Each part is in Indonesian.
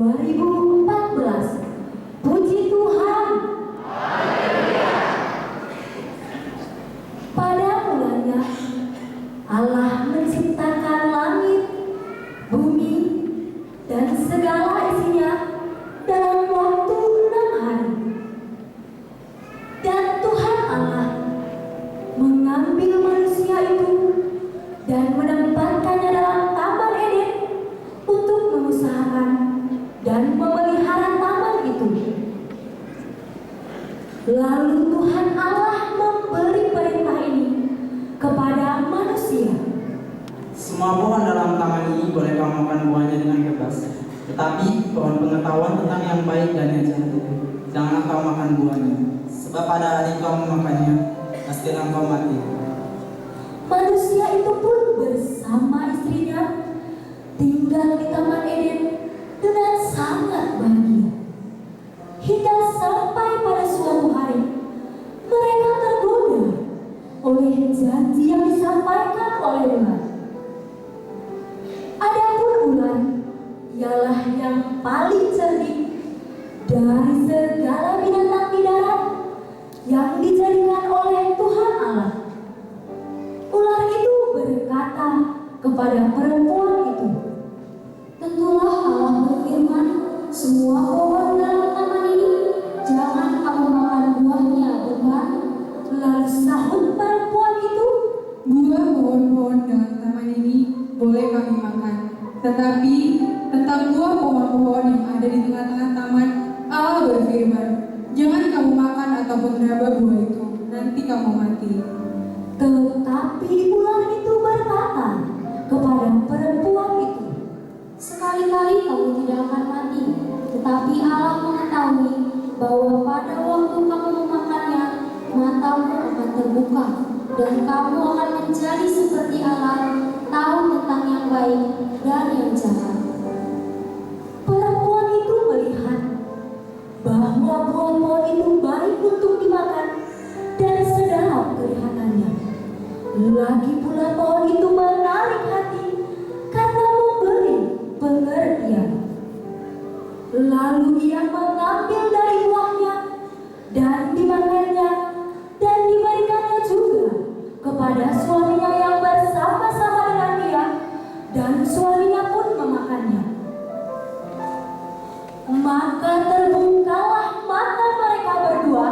2014. Puji Tuhan. Pada mulanya Allah menciptakan langit, bumi, dan segala isinya dalam waktu 6 hari. Dan Tuhan Allah mengambil manusia itu dan menempatkannya dalam Taman Eden untuk mengusahakan dan memelihara taman itu. Lalu Tuhan Allah memberi perintah ini kepada manusia. Semua pohon dalam taman ini boleh kamu makan buahnya dengan bebas, tetapi pohon pengetahuan tentang yang baik dan yang jahat itu janganlah kau makan buahnya, sebab pada hari kau memakannya pastilah kau mati. Manusia itu pun bersama istrinya tinggal di Taman Eden dengan sangat bahagia. Hingga sampai pada suatu hari mereka tergoda oleh janji yang disampaikan oleh ular. Adapun ular ialah yang paling cerdik dari segala binatang di darat yang dijadikan oleh Tuhan Allah. Ular itu berkata kepada perempuan itu, "Tentulah Allah berfirman, semua pohon dalam taman ini jangan kamu makan buahnya, bukan?" Lalu sahut perempuan itu, "Buah pohon-pohon dalam taman ini boleh kami makan, tetapi tentang buah pohon-pohon yang ada di tengah-tengah taman, Allah berfirman, jangan kamu makan ataupun meraba buah itu, nanti kamu mati." Tetapi ular itu berkata kepada perempuan itu, "Sekali-kali kamu tidak akan mati, tetapi Allah mengetahui bahwa pada waktu kamu memakannya, matamu akan terbuka, dan kamu akan menjadi seperti Allah, tahu tentang yang baik dan yang jahat." Perempuan itu melihat bahwa buah-buah itu baik untuk dimakan dan sedap kelihatannya. Lagi pula pohon itu menarik hati karena memberi pengertian. Lalu ia mengambil dari buahnya dan dimakannya, dan diberikannya juga kepada suaminya yang bersama-sama dengan dia, dan suaminya pun memakannya. Maka terbukalah mata mereka berdua,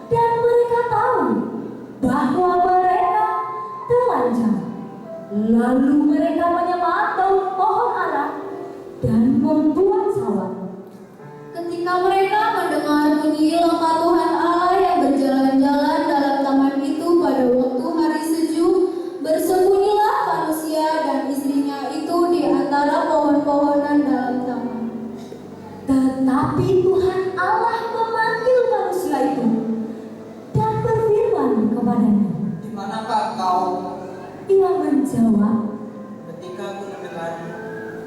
dan mereka tahu bahwa mereka telanjang. Lalu mereka menyembah daun pohon ara dan membuat sawah. Ketika mereka mendengar bunyi langkah Tuhan Allah yang berjalan-jalan dalam taman itu pada waktu hari sejuk, bersembunyilah manusia dan istrinya itu di antara pohon-pohonan dalam taman. Tetapi Tuhan Allah memanggil manusia itu dan berfirman kepadanya. Di manakah kau? Ia menjawab, Ketika aku mendengar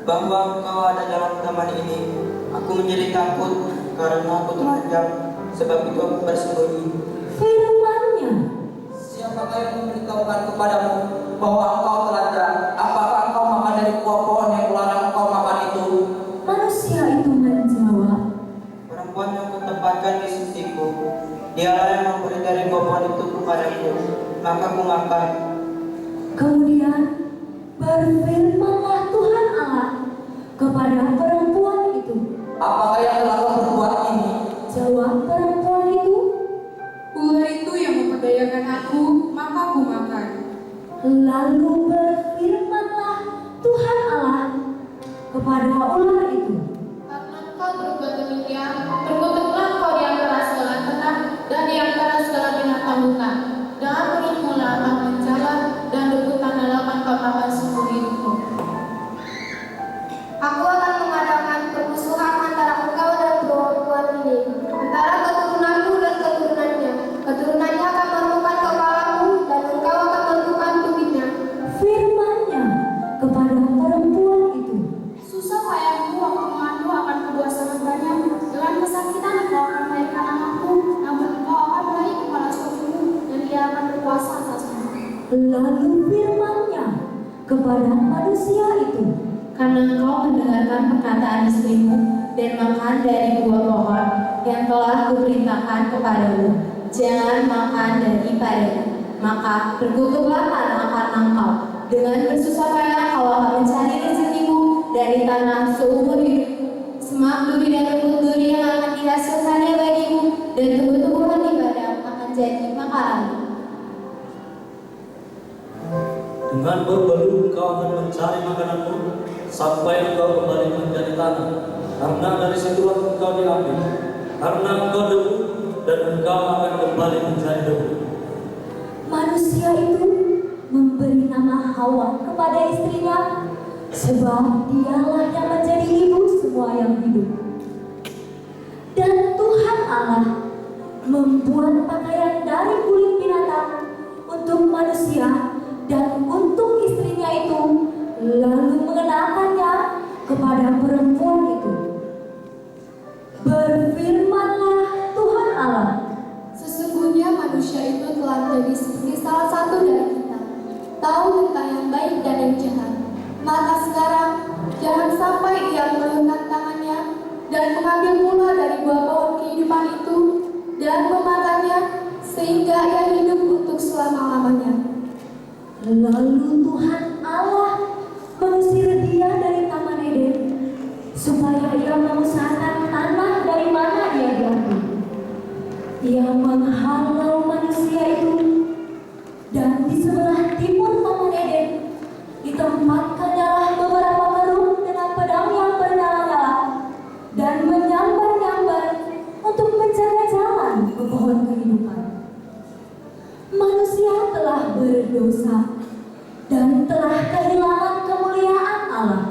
bahwa kau ada dalam taman ini, aku menjadi takut karena aku telanjang, sebab itu aku bersembunyi. firman-Nya, Siapakah yang memberitahukan kepadamu bahwa engkau telanjang? Apakah engkau makan dari buah pohon yang kularang engkau makan itu? manusia itu menjawab, Perempuan yang kutempatkan di sisiku, dialah yang memberi dari buah pohon itu kepadaku, maka aku makan. Kemudian berfirmanlah Tuhan Allah kepada perempuan itu. Apakah yang telah kau perbuat ini? Jawab perempuan itu, Ular itu yang memperdayakan aku, maka aku makan. lalu berfirmanlah Tuhan Allah kepada ular itu, Karena engkau berbuat demikian, terkutuklah engkau di antara segala ternak dan di antara segala binatang hutan. Dengan perutmu akan menjalar, dan debu tanah akan kau makan seumur hidupmu. Aku akan mengadakan permusuhan antara engkau dan perempuan ini, antara keturunanmu dan keturunannya. Keturunannya akan meremukkan kepalamu, dan engkau akan meremukkan tumitnya. firman-Nya kepada perempuan itu, Susah payahmu waktu mengandung akan kedua saudaranya. Dengan kesakitan engkau akan melahirkan anakmu, namun engkau akan meraih kepala suamimu, dan dia akan berkuasa atasmu. lalu firman-Nya kepada manusia itu, Karena engkau mendengarkan perkataan istrimu, dan makan dari buah pohon yang telah kuperintahkan kepadamu. Jangan makan daripadanya. Maka berkutuplah karena engkau. Dengan bersusah payah kau akan mencari rezekimu dari tanah seumur hidupmu. Semak duri dan rumput duri yang akan dihasilkannya bagimu, dan tumbuh-tumbuhan di padang akan jadi makananmu. Dengan berbelu engkau akan mencari makananmu sampai engkau kembali menjadi tanah, karena dari situlah engkau diambil. Karena engkau debu, dan engkau akan kembali menjadi debu. Manusia itu memberi nama Hawa kepada istrinya, sebab dialah yang menjadi ibu semua yang hidup. Dan Tuhan Allah membuat pakaian dari kulit binatang untuk manusia dan untuk istrinya itu, lalu mengenakannya kepada perempuan itu. Berfirmanlah Tuhan Allah, Sesungguhnya manusia itu telah menjadi seperti salah satu dari kita, tahu tentang yang baik dan yang jahat. Maka sekarang jangan sampai ia mengulurkan tangannya dan mengambil pula dari buah pohon kehidupan itu dan memakannya, sehingga ia hidup untuk selama-lamanya. lalu Tuhan Allah mengusir dia dari Taman Eden, supaya ia mengusahakan tanah dari mana ia diambil. Ia menghalau manusia itu, dan di sebelah timur Taman Eden ditempatkannya beberapa keruk dengan pedang yang bernyala-nyala, dan menyambar-nyambar untuk mencari jalan ke pohon kehidupan. Manusia telah berdosa dan telah kehilangan kemuliaan Allah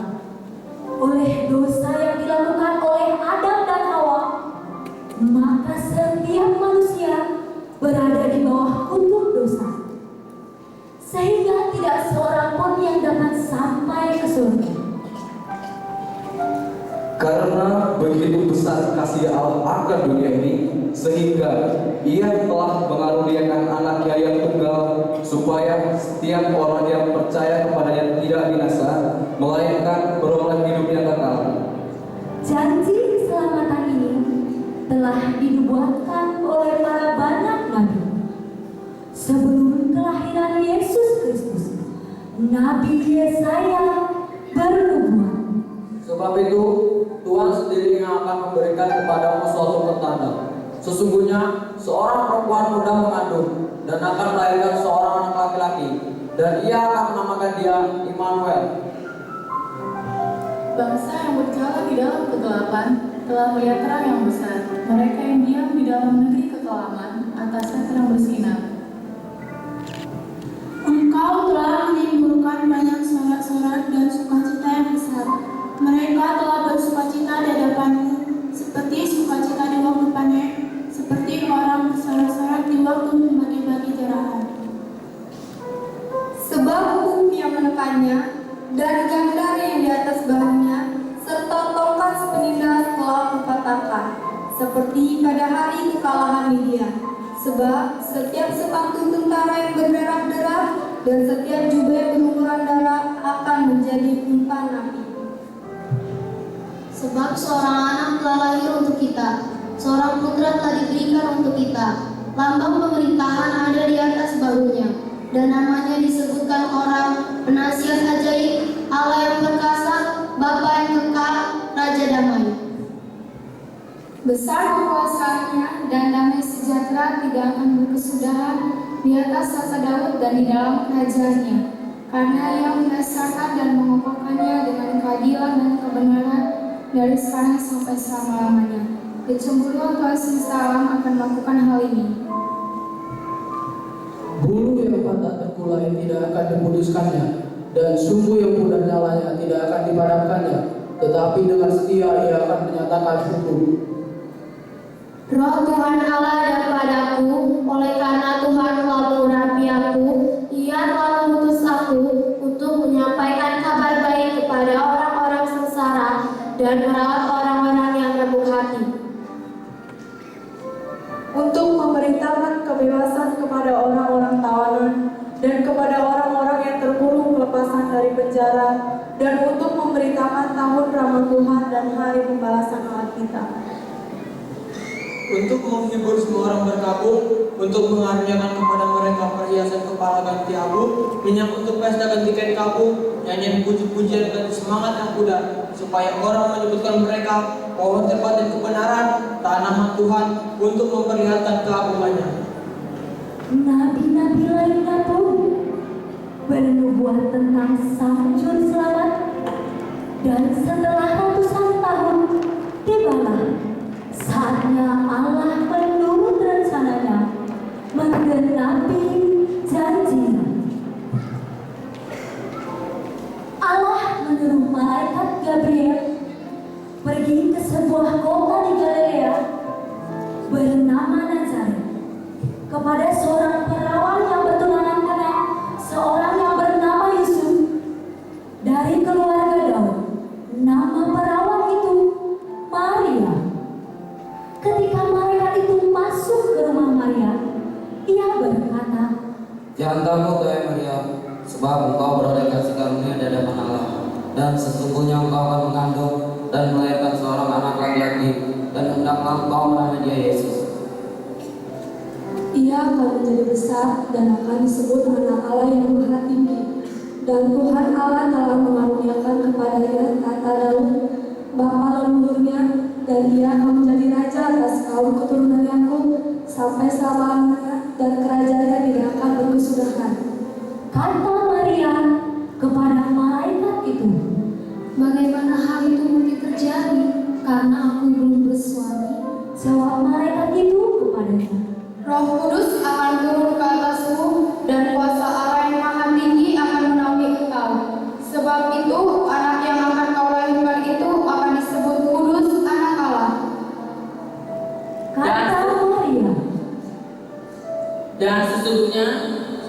oleh dosa yang dilakukan oleh Adam dan Hawa. Maka setiap manusia berada di bawah kutuk dosa, sehingga tidak seorang pun yang dapat sampai ke surga. Karena begitu besar kasih Allah akan dunia ini, sehingga Ia telah mengaruniakan anaknya yang tunggal, supaya setiap orang yang percaya kepadanya tidak binasa, melainkan beroleh hidup yang kekal. Janji keselamatan ini telah dinubuatkan oleh para banyak nabi. Sebelum kelahiran Yesus Kristus, Nabi Yesaya bernubuat. Sebab itu Tuhan sendiri yang akan memberikan kepadamu suatu petanda. Sesungguhnya seorang perempuan muda mengandung dan akan melahirkan seorang anak laki-laki, dan ia akan menamakan dia Immanuel. Bangsa yang berjalan di dalam kegelapan telah melihat terang yang besar. Mereka yang diam di dalam negeri kekelaman, atasnya terang bersinar. Engkau telah menimbulkan banyak sorak-sorak dan sukacita yang besar. Mereka telah bersukacita di hadapanmu, seperti sukacita di waktu panen, seperti orang bersorak-sorak di waktu membagi-bagi jarahan. Sebab hukum yang menekannya dan gandar yang di atas bahunya, serta tongkat penindas telah kupatahkan, seperti pada hari kekalahan Midian. Sebab setiap sepatu tentara yang berderak-derak dan setiap jubah yang berlumuran darah akan menjadi umpan api. Sebab seorang anak telah lahir untuk kita, seorang putra telah diberikan untuk kita. Lambang pemerintahan ada di atas bahunya, dan namanya disebutkan orang penasihat ajaib, Allah yang perkasa, Bapa yang kekal, Raja damai. Besar kekuasaannya dan damai sejahtera tidak akan berkesudahan di atas tahta Daud dan di dalam kerajaannya, karena ia mendasarkan dan mengokohkannya dengan keadilan dan kebenaran dari sekarang sampai selama-lamanya. Kecemburuan Tuhan semesta alam akan melakukan hal ini. Bulu yang patah terkulai tidak akan diputuskannya, dan sumbu yang pudar nyalanya tidak akan dipadamkannya, tetapi dengan setia ia akan menyatakan hukum. Roh Tuhan Allah ada padaku, oleh karena Tuhan telah mengurapi aku, Ia telah mengutus aku untuk menyampaikan kabar baik kepada orang-orang sengsara dan merawat orang-orang yang remuk hati. Untuk memberitakan kebebasan kepada orang-orang tawanan dan kepada orang-orang yang terkurung pelepasan dari penjara, dan untuk memberitakan tahun rahmat Tuhan dan hari pembalasan Allah. untuk menghibur semua orang berkabung, untuk mengaruniakan kepada mereka perhiasan kepala ganti abu, minyak untuk pesta ganti kain kabung, nyanyian puji-pujian ganti semangat yang pudar, supaya orang menyebutkan mereka pohon terbat dan kebenaran, tanaman Tuhan untuk memperlihatkan keagungannya. Nabi-nabi lainnya pun bernubuat tentang Sang Juru Selamat, dan setelah ratusan tahun tibalah saatnya Allah menurut rencananya menggenapi janjinya. Allah menyuruh malaikat Gabriel pergi ke sebuah kota di Galilea bernama Nazaret kepada seorang perawan yang bertunangan dengan seorang yang bernama Yusuf dari keluarga Daud. Nama perawan itu Maria. Ketika malaikat itu masuk ke rumah Maria, ia berkata, "Jangan takut, hai Maria, sebab engkau beroleh kasih karunia di hadapan Allah, dan sesungguhnya engkau akan mengandung dan melahirkan seorang anak laki-laki, dan hendaklah engkau menamai dia Yesus. Ia akan menjadi besar dan akan disebut anak Allah yang Maha Tinggi. Dan Tuhan Allah telah mengaruniakan kepadanya tahta Daud, bapa leluhurnya, dan ia akan menjadi raja atas kaum keturunan Yakub sampai selama-lamanya, dan kerajaannya tidak akan berkesudahan." kata Maria kepada malaikat itu, Bagaimana hal itu mungkin terjadi karena aku belum bersuami? jawab malaikat itu kepadanya, Roh Kudus akan turun ke atasmu, dan kuasa Allah yang Maha Tinggi akan menaungi engkau. Sebab itu, anak yang akan kau lahirkan itu akan disebut Kudus, anak Allah. kata Maria. Dan sesungguhnya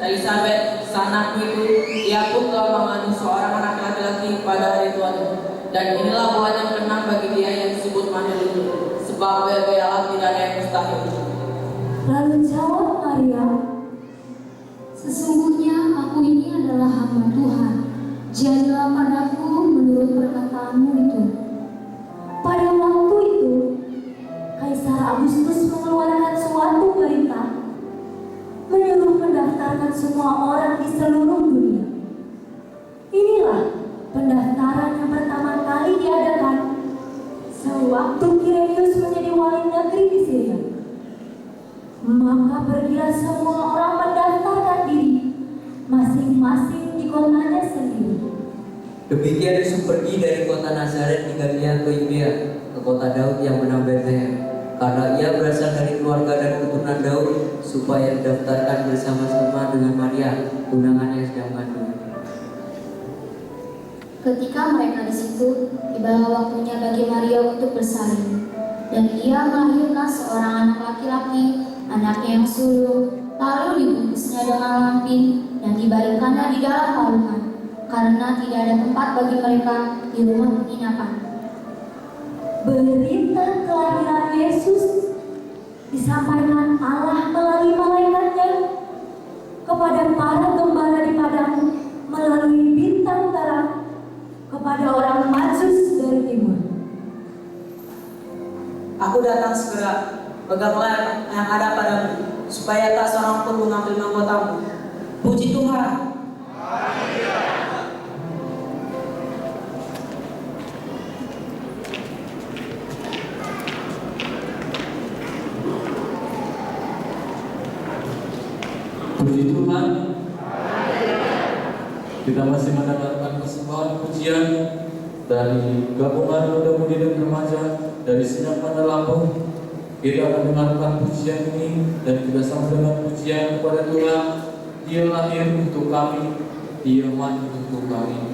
Elizabeth sanakku itu, ia pun telah mengandung seorang anak laki-laki pada hari tuanya. Dan inilah buah yang keenam bagi dia yang disebut manggil itu, sebab bagi Allah tidak ada yang mustahil. Lalu jawab Maria, Sesungguhnya aku ini adalah hamba Tuhan. Jadilah padaku menurut perkataanmu itu. pada waktu itu Kaisar Agustus mengeluarkan suatu perintah menyuruh mendaftarkan semua orang di seluruh dunia. Inilah pendaftaran yang pertama kali diadakan sewaktu Kirenius menjadi wali negeri di Syria. Maka pergilah semua orang mendaftarkan diri masing-masing di kotanya sendiri. Demikian Yusuf pergi dari kota Nazaret di Galilea ke Yudea, ke kota Daud yang bernama Betlehem, karena ia berasal dari keluarga dan keturunan Daud, supaya didaftarkan bersama-sama dengan Maria, tunangannya yang sedang mengandung. Ketika mereka di situ, tibalah waktunya bagi Maria untuk bersalin, dan ia melahirkan seorang anak laki-laki, anaknya yang sulung, lalu dibungkusnya dengan lampin dan dibaringkannya di dalam palungan, karena tidak ada tempat bagi mereka di rumah penginapan. Berita kelahiran Yesus disampaikan Allah melalui malaikatnya kepada para gembala di padang melalui bintang terang kepada orang Majus dari timur. Aku datang segera, peganglah yang ada padamu, supaya tak seorang pun mengambil mahkotamu. Puji Tuhan. Puji Tuhan. Kita masih mendengarkan persembahan pujian dari gabungan muda-mudi dan remaja dari Senyap Mana Lampung. Kita akan mendengarkan pujian ini dan kita sama dengan pujian kepada Tuhan. Dia lahir untuk kami, Dia mati untuk kami. Dia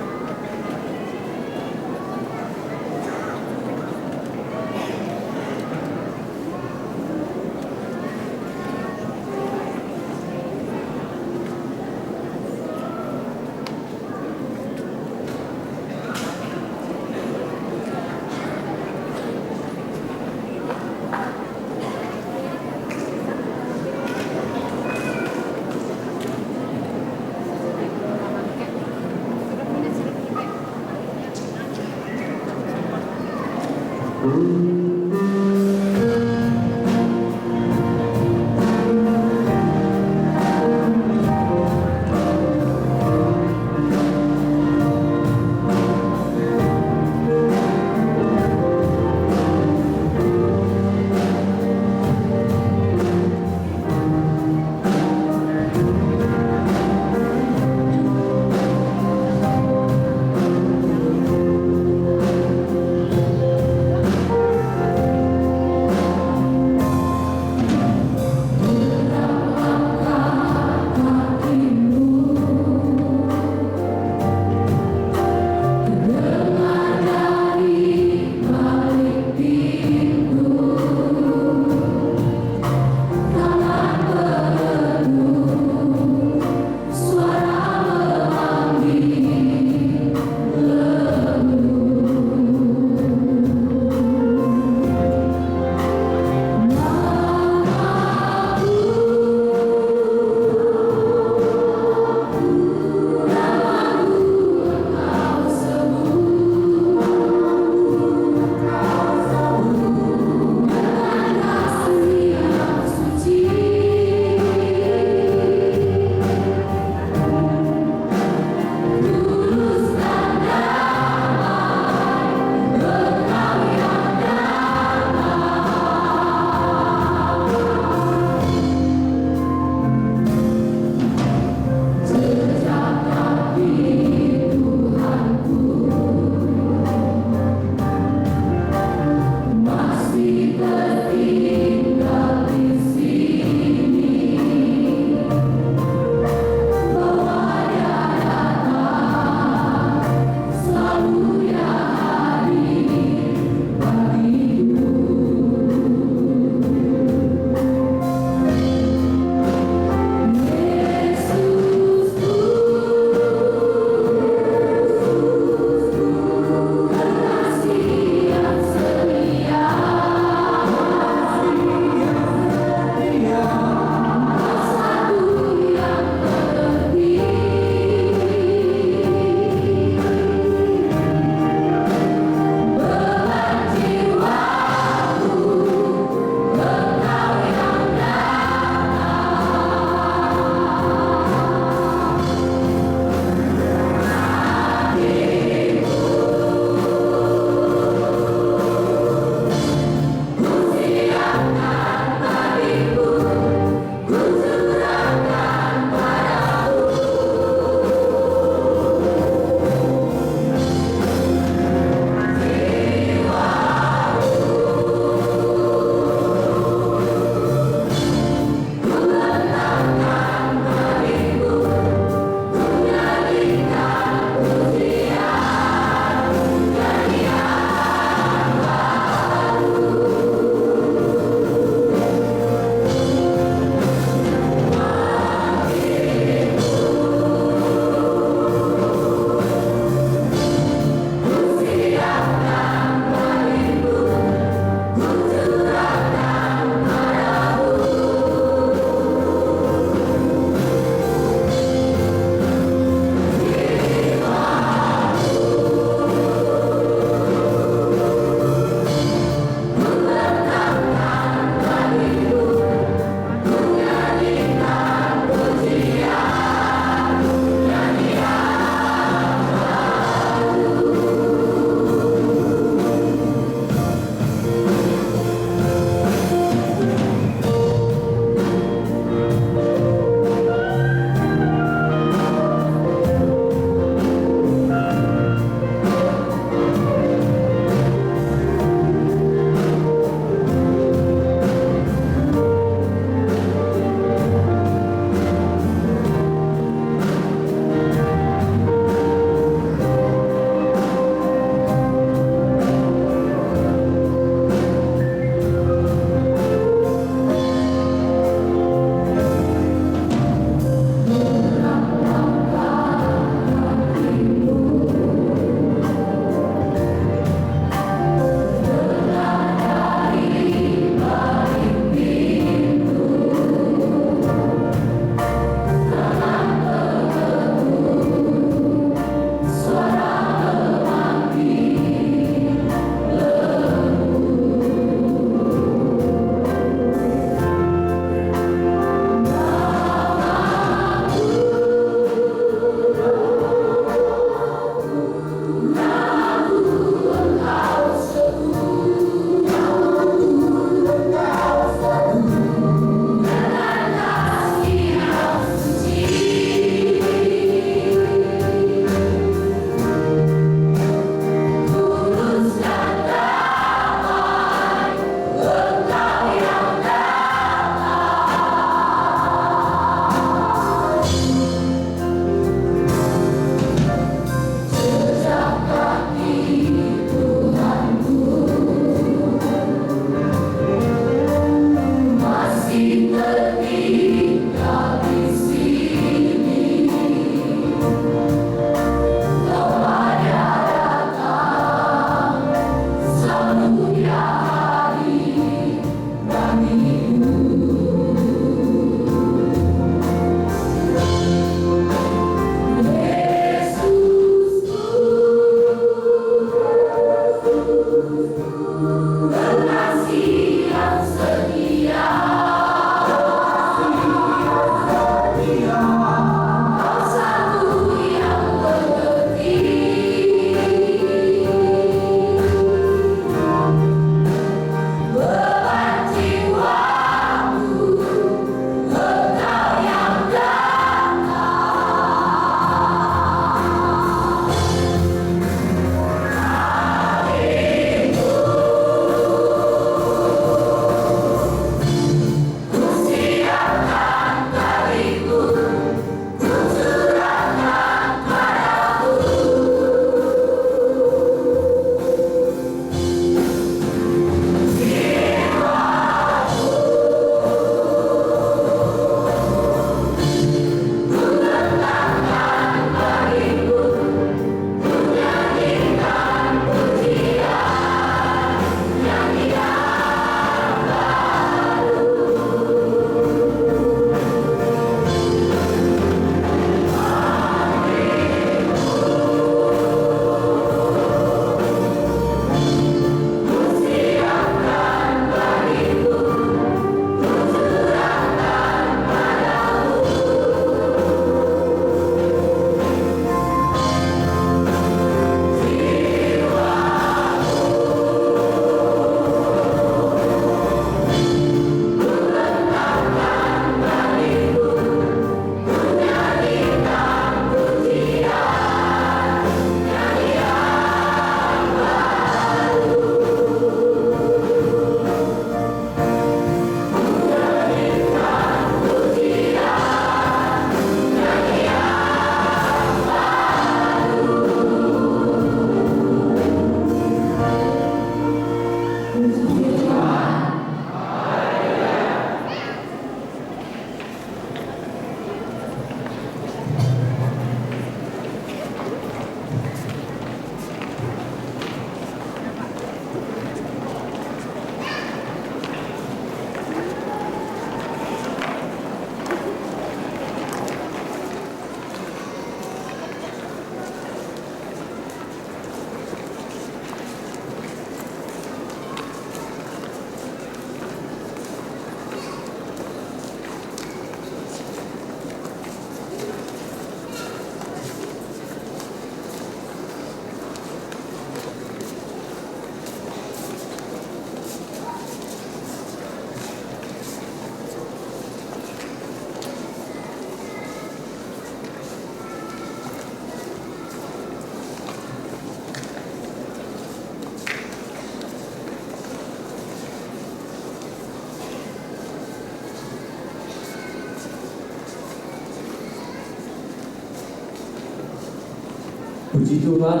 Puji Tuhan.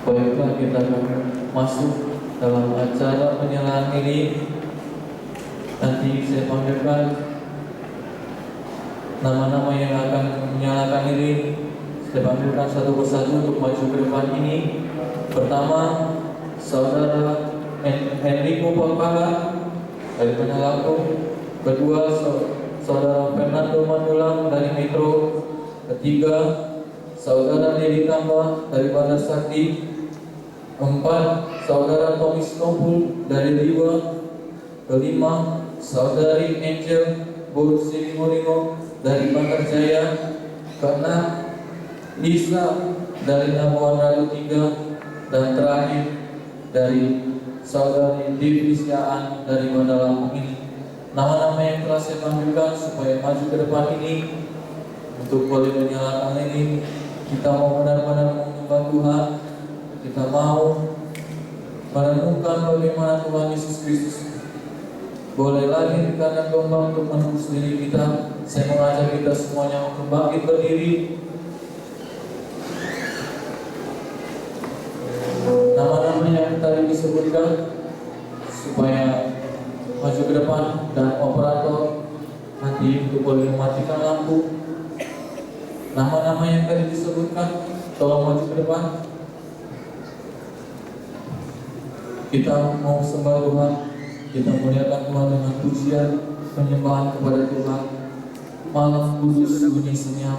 Baiklah, kita akan masuk dalam acara penyerahan ini. Nanti saya panggilkan nama-nama yang akan menyalakan diri. Saya panggilkan satu persatu untuk maju ke depan ini. Pertama, Saudara Enrico Pangkalan dari Penalampung. Kedua, Saudara Fernando Manulang dari Metro. Ketiga, Saudara Dedi Tambah dari Bandar Sakti. 4, Saudara Tommy Stompul dari Liwa. Kelima, Saudari Angel Borsi Moringo dari Bandar Jaya. Keenam, Lisa dari Labuan Ratu 3. Dan terakhir dari Saudari Divisiaan dari Bandar Lampung ini. Nama-nama yang telah saya panggilkan supaya maju ke depan ini untuk boleh menyalakan ini. Kita mau benar-benar menyembah Tuhan. Kita mau merenungkan bagaimana Tuhan Yesus Kristus boleh lahir di kandang domba untuk menembus diri kita. Saya mengajak kita semuanya untuk bangkit berdiri. Nama-nama yang tadi disebutkan supaya maju ke depan, dan operator nanti untuk boleh mematikan lampu. Nama-nama yang tadi disebutkan tolong maju ke depan. Kita mau sembah Tuhan, kita muliakan Tuhan dengan pujian penyembahan kepada Tuhan. Malam kudus sunyi senyap.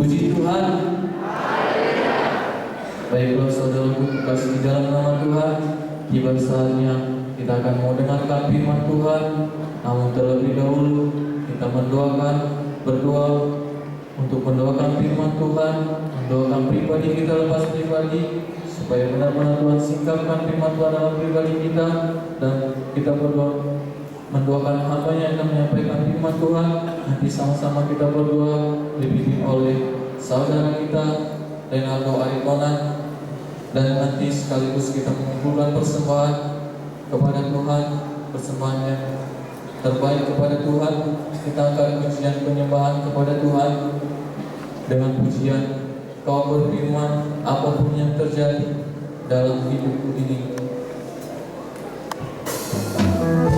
Puji Tuhan. Baiklah saudaraku kasih di dalam nama Tuhan, tiba saatnya kita akan mau dengarkan firman Tuhan. Namun terlebih dahulu kita berdoa untuk mendoakan firman Tuhan, mendoakan pribadi kita lepas pribadi, supaya benar-benar Tuhan singkapkan firman Tuhan dalam pribadi kita, dan kita berdoa mendoakan hamba-Nya yang akan menyampaikan firman Tuhan. Nanti sama-sama kita berdoa dipimpin oleh saudara kita Renaldo Aritonan, dan nanti sekaligus kita mengumpulkan persembahan kepada Tuhan, persembahan yang terbaik kepada Tuhan. Kita akan pujian penyembahan kepada Tuhan dengan pujian, Kau berfirman, apapun yang terjadi dalam hidupku ini, Yeah.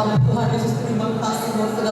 Tuhan.